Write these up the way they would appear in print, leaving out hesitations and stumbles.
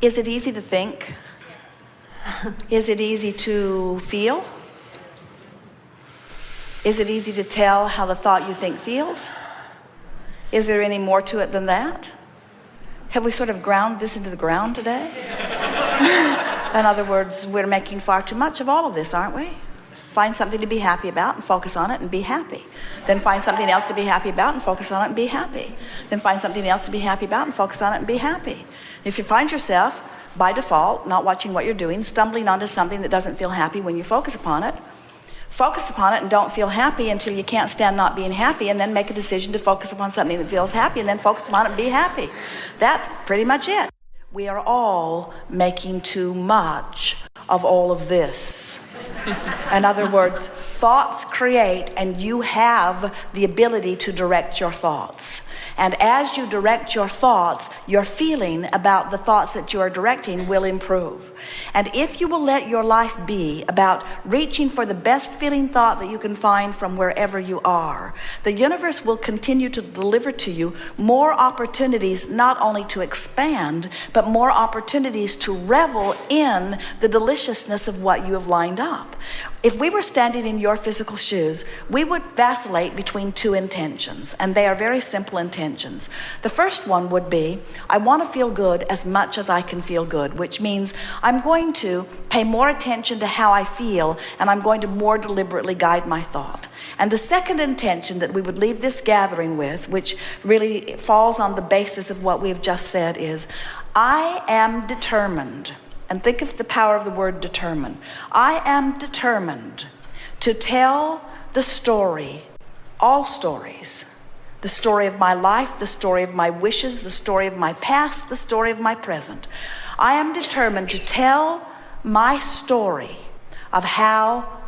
Is it easy to think? Is it easy to feel? Is it easy to tell how the thought you think feels? Is there any more to it than that? Have we sort of ground this into the ground today? In other words, we're making far too much of all of this, aren't we? Find something to be happy about and focus on it and be happy. Then find something else to be happy about and focus on it and be happy. Then find something else to be happy about and focus on it and be happy. If you find yourself, by default, not watching what you're doing, stumbling onto something that doesn't feel happy when you focus upon it and don't feel happy until you can't stand not being happy, and then make a decision to focus upon something that feels happy, and then focus upon it and be happy. That's pretty much it. We are all making too much of all of this. In other words, thoughts create, and you have the ability to direct your thoughts. And as you direct your thoughts, your feeling about the thoughts that you are directing will improve. And if you will let your life be about reaching for the best feeling thought that you can find from wherever you are, the universe will continue to deliver to you more opportunities, not only to expand, but more opportunities to revel in the deliciousness of what you have lined up. If we were standing in your physical shoes, we would vacillate between two intentions, and they are very simple intentions. The first one would be, I want to feel good as much as I can feel good, which means I'm going to pay more attention to how I feel, and I'm going to more deliberately guide my thought. And the second intention that we would leave this gathering with, which really falls on the basis of what we've just said, is, I am determined. And think of the power of the word determined. I am determined to tell the story, all stories, the story of my life, the story of my wishes, the story of my past, the story of my present. I am determined to tell my story of how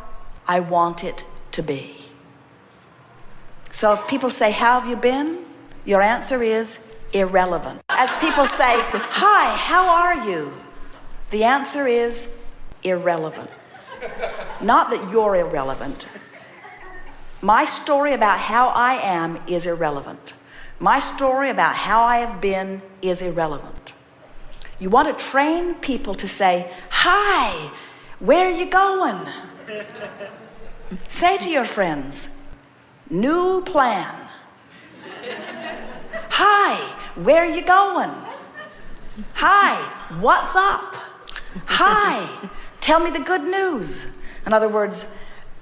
I want it to be. So if people say, how have you been? Your answer is irrelevant. As people say, hi, how are you? The answer is irrelevant. Not that you're irrelevant. My story about how I am is irrelevant. My story about how I have been is irrelevant. You want to train people to say, hi, where are you going? Say to your friends, new plan. Hi, where are you going? Hi, what's up? Hi, tell me the good news. In other words,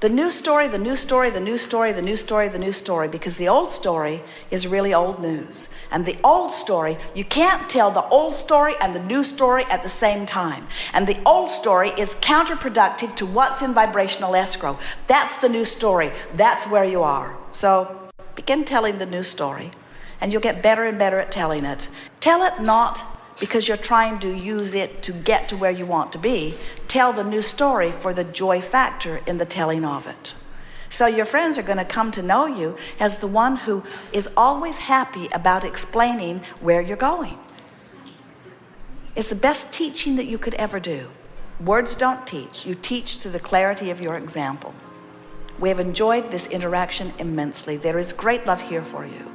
the new story, the new story, the new story, the new story, the new story, because the old story is really old news. And the old story, you can't tell the old story and the new story at the same time. And the old story is counterproductive to what's in vibrational escrow. That's the new story. That's where you are. So begin telling the new story, and you'll get better and better at telling it. Tell it not because you're trying to use it to get to where you want to be. Tell the new story for the joy factor in the telling of it. So your friends are going to come to know you as the one who is always happy about explaining where you're going. It's the best teaching that you could ever do. Words don't teach. You teach through the clarity of your example. We have enjoyed this interaction immensely. There is great love here for you.